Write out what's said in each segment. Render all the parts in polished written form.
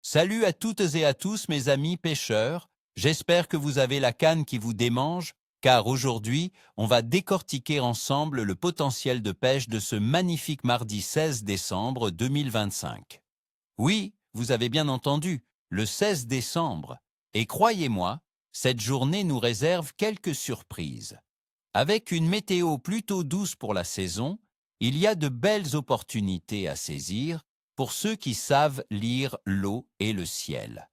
Salut à toutes et à tous mes amis pêcheurs, j'espère que vous avez la canne qui vous démange, car aujourd'hui, on va décortiquer ensemble le potentiel de pêche de ce magnifique mardi 16 décembre 2025. Oui, vous avez bien entendu, le 16 décembre. Et croyez-moi, cette journée nous réserve quelques surprises. Avec une météo plutôt douce pour la saison, il y a de belles opportunités à saisir pour ceux qui savent lire l'eau et le ciel.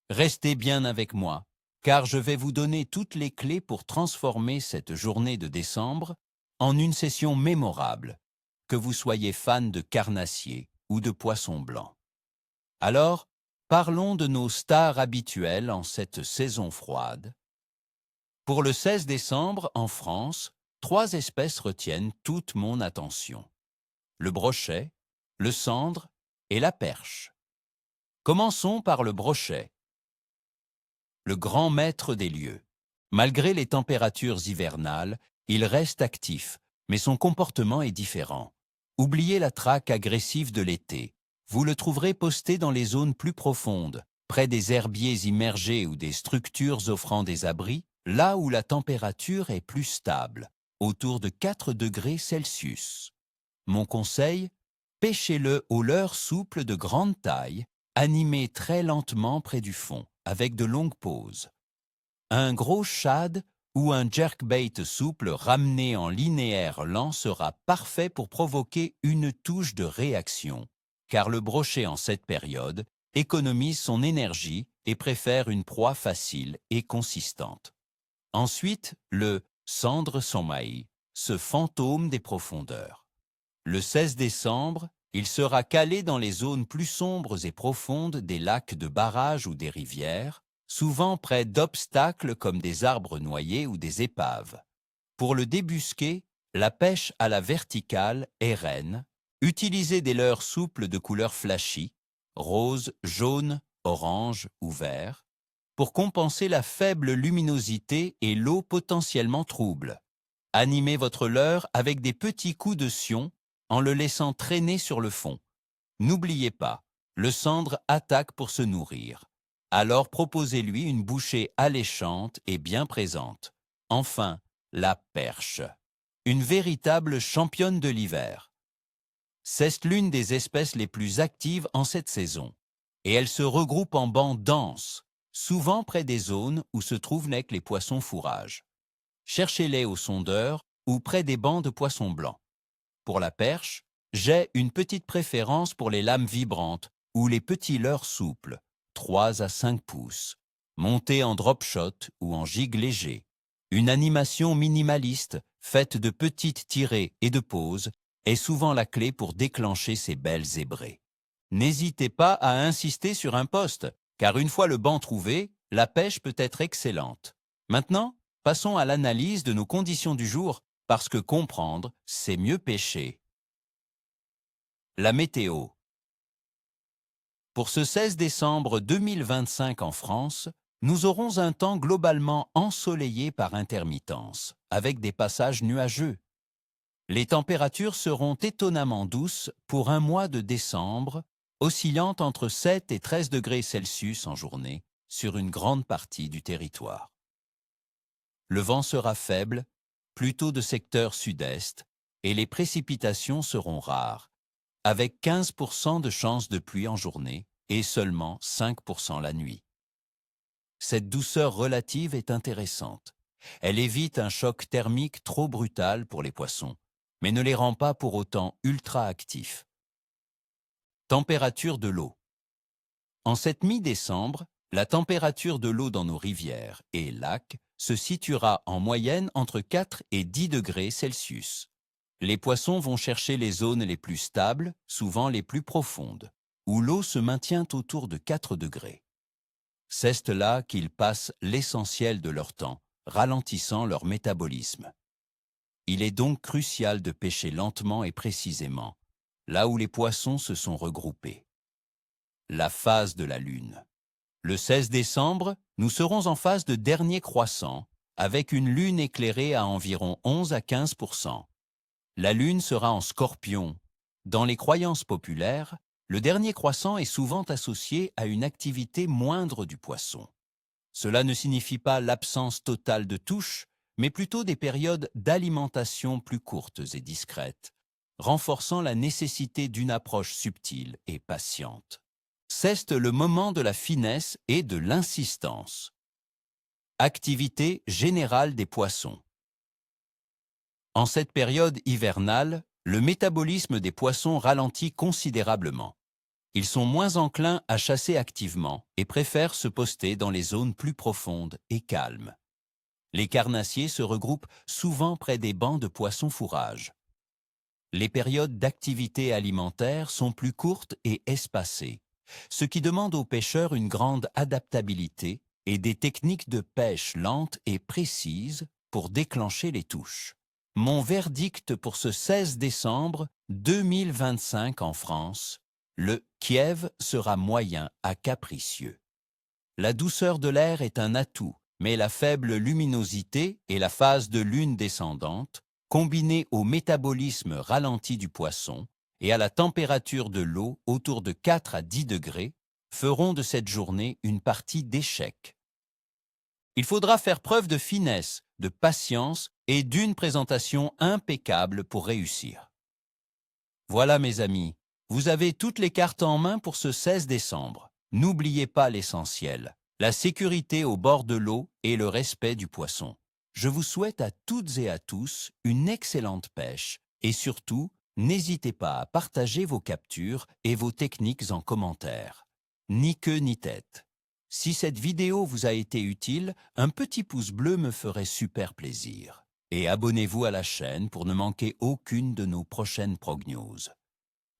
Restez bien avec moi, car je vais vous donner toutes les clés pour transformer cette journée de décembre en une session mémorable, que vous soyez fan de carnassiers ou de poissons blancs. Alors, parlons de nos stars habituelles en cette saison froide. Pour le 16 décembre, en France, 3 espèces retiennent toute mon attention. Le brochet, le sandre et la perche. Commençons par le brochet, le grand maître des lieux. Malgré les températures hivernales, il reste actif, mais son comportement est différent. Oubliez la traque agressive de l'été. Vous le trouverez posté dans les zones plus profondes, près des herbiers immergés ou des structures offrant des abris, là où la température est plus stable, autour de 4 degrés Celsius. Mon conseil, pêchez-le au leurre souple de grande taille, animé très lentement près du fond, avec de longues pauses. Un gros shad ou un jerkbait souple ramené en linéaire lent sera parfait pour provoquer une touche de réaction, car le brochet en cette période économise son énergie et préfère une proie facile et consistante. Ensuite, le cendre sommeil, ce fantôme des profondeurs. Le 16 décembre, il sera calé dans les zones plus sombres et profondes des lacs de barrages ou des rivières, souvent près d'obstacles comme des arbres noyés ou des épaves. Pour le débusquer, la pêche à la verticale est reine. Utilisez des leurres souples de couleur flashy, rose, jaune, orange ou vert, pour compenser la faible luminosité et l'eau potentiellement trouble. Animez votre leurre avec des petits coups de sion en le laissant traîner sur le fond. N'oubliez pas, le sandre attaque pour se nourrir. Alors proposez-lui une bouchée alléchante et bien présente. Enfin, la perche. Une véritable championne de l'hiver. C'est l'une des espèces les plus actives en cette saison. Et elle se regroupe en bancs denses, souvent près des zones où se trouvent les poissons fourrages. Cherchez-les au sondeur ou près des bancs de poissons blancs. Pour la perche, j'ai une petite préférence pour les lames vibrantes ou les petits leurres souples, 3 à 5 pouces, montés en drop shot ou en gigue léger. Une animation minimaliste, faite de petites tirées et de pauses, est souvent la clé pour déclencher ces belles zébrées. N'hésitez pas à insister sur un poste, car une fois le banc trouvé, la pêche peut être excellente. Maintenant, passons à l'analyse de nos conditions du jour, parce que comprendre, c'est mieux pêcher. La météo. Pour ce 16 décembre 2025 en France, nous aurons un temps globalement ensoleillé par intermittence, avec des passages nuageux. Les températures seront étonnamment douces pour un mois de décembre, oscillant entre 7 et 13 degrés Celsius en journée sur une grande partie du territoire. Le vent sera faible, plutôt de secteur sud-est, et les précipitations seront rares, avec 15% de chances de pluie en journée et seulement 5% la nuit. Cette douceur relative est intéressante. Elle évite un choc thermique trop brutal pour les poissons, mais ne les rend pas pour autant ultra actifs. Température de l'eau. En cette mi-décembre, la température de l'eau dans nos rivières et lacs se situera en moyenne entre 4 et 10 degrés Celsius. Les poissons vont chercher les zones les plus stables, souvent les plus profondes, où l'eau se maintient autour de 4 degrés. C'est là qu'ils passent l'essentiel de leur temps, ralentissant leur métabolisme. Il est donc crucial de pêcher lentement et précisément, là où les poissons se sont regroupés. La phase de la Lune. Le 16 décembre, nous serons en phase de dernier croissant, avec une Lune éclairée à environ 11 à 15%. La Lune sera en Scorpion. Dans les croyances populaires, Le dernier croissant est souvent associé à une activité moindre du poisson. Cela ne signifie pas l'absence totale de touche, mais plutôt des périodes d'alimentation plus courtes et discrètes, renforçant la nécessité d'une approche subtile et patiente. C'est le moment de la finesse et de l'insistance. Activité générale des poissons. En cette période hivernale, le métabolisme des poissons ralentit considérablement. Ils sont moins enclins à chasser activement et préfèrent se poster dans les zones plus profondes et calmes. Les carnassiers se regroupent souvent près des bancs de poissons fourrage. Les périodes d'activité alimentaire sont plus courtes et espacées, ce qui demande aux pêcheurs une grande adaptabilité et des techniques de pêche lentes et précises pour déclencher les touches. Mon verdict pour ce 16 décembre 2025 en France, le Kiev sera moyen à capricieux. La douceur de l'air est un atout, mais la faible luminosité et la phase de lune descendante, combinées au métabolisme ralenti du poisson et à la température de l'eau autour de 4 à 10 degrés, feront de cette journée une partie d'échec. Il faudra faire preuve de finesse, de patience et d'une présentation impeccable pour réussir. Voilà mes amis, vous avez toutes les cartes en main pour ce 16 décembre. N'oubliez pas l'essentiel, la sécurité au bord de l'eau et le respect du poisson. Je vous souhaite à toutes et à tous une excellente pêche et surtout, n'hésitez pas à partager vos captures et vos techniques en commentaire. Ni queue ni tête. Si cette vidéo vous a été utile, un petit pouce bleu me ferait super plaisir. Et abonnez-vous à la chaîne pour ne manquer aucune de nos prochaines prognews.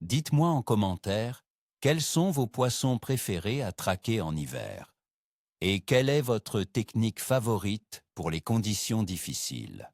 Dites-moi en commentaire quels sont vos poissons préférés à traquer en hiver et quelle est votre technique favorite pour les conditions difficiles.